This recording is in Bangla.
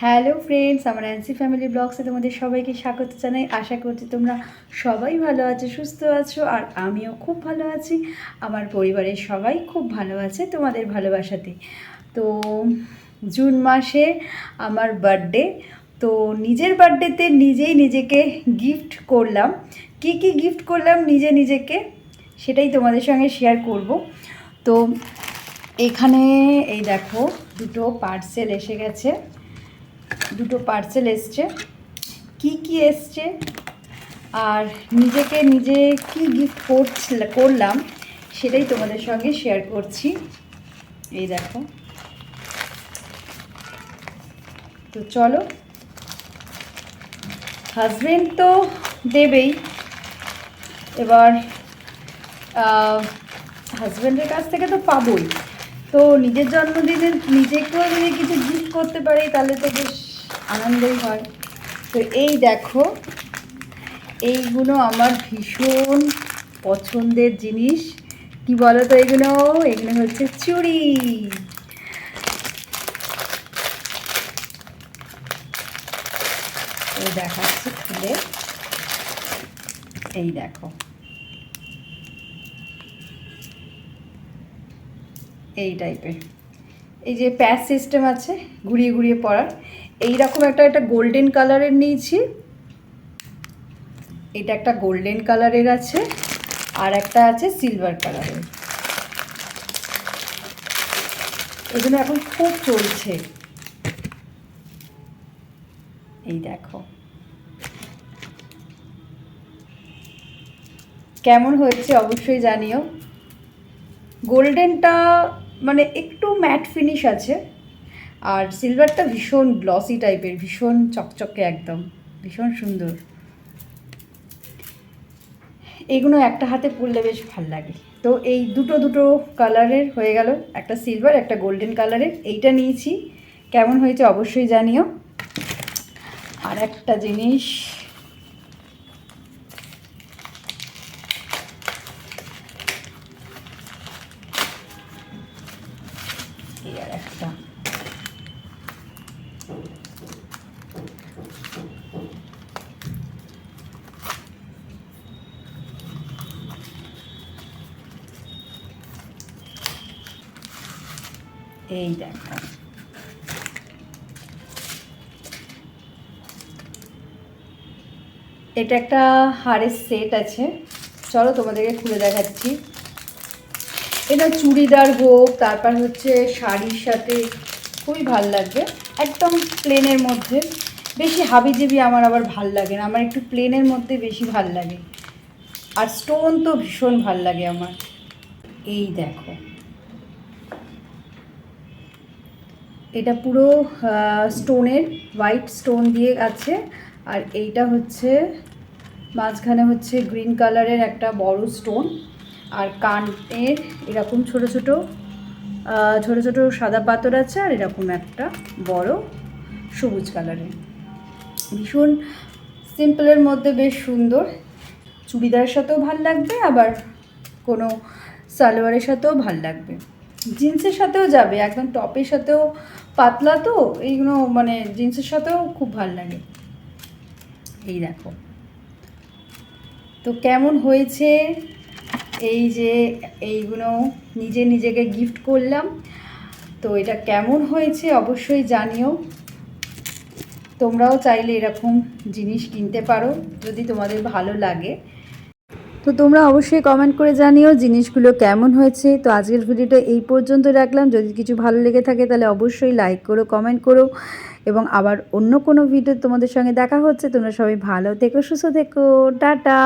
হ্যালো ফ্রেন্ডস, আমার অ্যান্সি ফ্যামিলি ব্লগসে তোমাদের সবাইকে স্বাগত জানাই। আশা করছি তোমরা সবাই ভালো আছো, সুস্থ আছো, আর আমিও খুব ভালো আছি। আমার পরিবারের সবাই খুব ভালো আছে তোমাদের ভালোবাসাতে। তো জুন মাসে আমার বার্থডে, তো নিজের বার্থডেতে নিজেই নিজেকে গিফট করলাম। কি কি গিফট করলাম নিজেকে সেটাই তোমাদের সঙ্গে শেয়ার করব। তো এখানে এই দেখো, দুটো পার্সেল এসে গেছে, দুটো পার্সেল এসছে। কি এসছে আর নিজেকে নিজে কি গিফট করলাম সেটাই তোমাদের সঙ্গে শেয়ার করছি। এই দেখো, তো চলো। হাজবেন্ড তো দেবেই, এবার হাজব্যান্ডের কাছ থেকে তো পাবোই, তো নিজের জন্মদিনে নিজেকেও যদি কিছু গিফট করতে পারি তাহলে তো বেশ আনন্দই হয়। তো এই দেখো, এইগুলো আমার ভীষণ পছন্দের জিনিস। কি বলো তো, এগুলো হচ্ছে চুড়ি। এই দেখাচ্ছি খুলে, এই দেখো, এই টাইপের, এই যে প্যাচ সিস্টেম আছে ঘুরিয়ে ঘুরিয়ে পরার। এইরকম একটা গোল্ডেন কালারের নিয়েছি, এটা একটা গোল্ডেন কালারের আছে, আর একটা আছে সিলভার কালারের। এগুলো এখন খুব চলছে। এই দেখো কেমন হয়েছে অবশ্যই জানিও। গোল্ডেনটা মানে একটু ম্যাট ফিনিশ আছে, আর সিলভারটা ভীষণ গ্লসি টাইপের, ভীষণ চকচকে, একদম ভীষণ সুন্দর। এইগুলো একটা হাতে পরলে বেশ ভাল লাগে। তো এই দুটো কালারের হয়ে গেল, একটা সিলভার একটা গোল্ডেন কালারের। এইটা নিয়েছি, কেমন হয়েছে অবশ্যই জানিও। আর একটা জিনিস, এই আর একটা, এই দেখো, এটা একটা হারের সেট আছে, চলো তোমাদেরকে খুলে দেখাচ্ছি। এটা চুড়িদার হোক, তারপর হচ্ছে শাড়ির সাথে খুবই ভাল লাগবে। একদম প্লেনের মধ্যে, বেশি হাবিজাবি আমার আবার ভাল লাগে না, আমার একটু প্লেনের মধ্যে বেশি ভাল লাগে। আর স্টোন তো ভীষণ ভাল লাগে আমার। এই দেখো, এটা পুরো স্টোনের, হোয়াইট স্টোন দিয়ে আছে। আর এইটা হচ্ছে মাঝখানে হচ্ছে গ্রিন কালারের একটা বড় স্টোন, আর কানের এরকম ছোট ছোট সাদা পাথর আছে, আর এরকম একটা বড় সবুজ কালারের। ভীষণ সিম্পলের মধ্যে বেশ সুন্দর, চুড়িদারের সাথেও ভাল লাগবে, আবার কোনো সালোয়ারের সাথেও ভাল লাগবে, জিন্সের সাথেও যাবে, একদম টপের সাথেও, পাতলা তো এইগুলো, মানে জিন্সের সাথেও খুব ভাল লাগে। এই দেখো, তো কেমন হয়েছে, এই যে এইগুলো নিজেকে গিফট করলাম, তো এটা কেমন হয়েছে অবশ্যই জানিও। তোমরাও চাইলে এরকম জিনিস কিনতে পারো যদি তোমাদের ভালো লাগে। তো তোমরা অবশ্যই কমেন্ট করে জানিও জিনিসগুলো কেমন হয়েছে। তো আজকের ভিডিওটা এই পর্যন্ত রাখলাম, যদি কিছু ভালো লেগে থাকে তাহলে অবশ্যই লাইক করো, কমেন্ট করো, এবং আবার অন্য কোনো ভিডিও তোমাদের সঙ্গে দেখা হচ্ছে। তোমরা সবাই ভালো থেকো, সুস্থ থেকো, টাটা।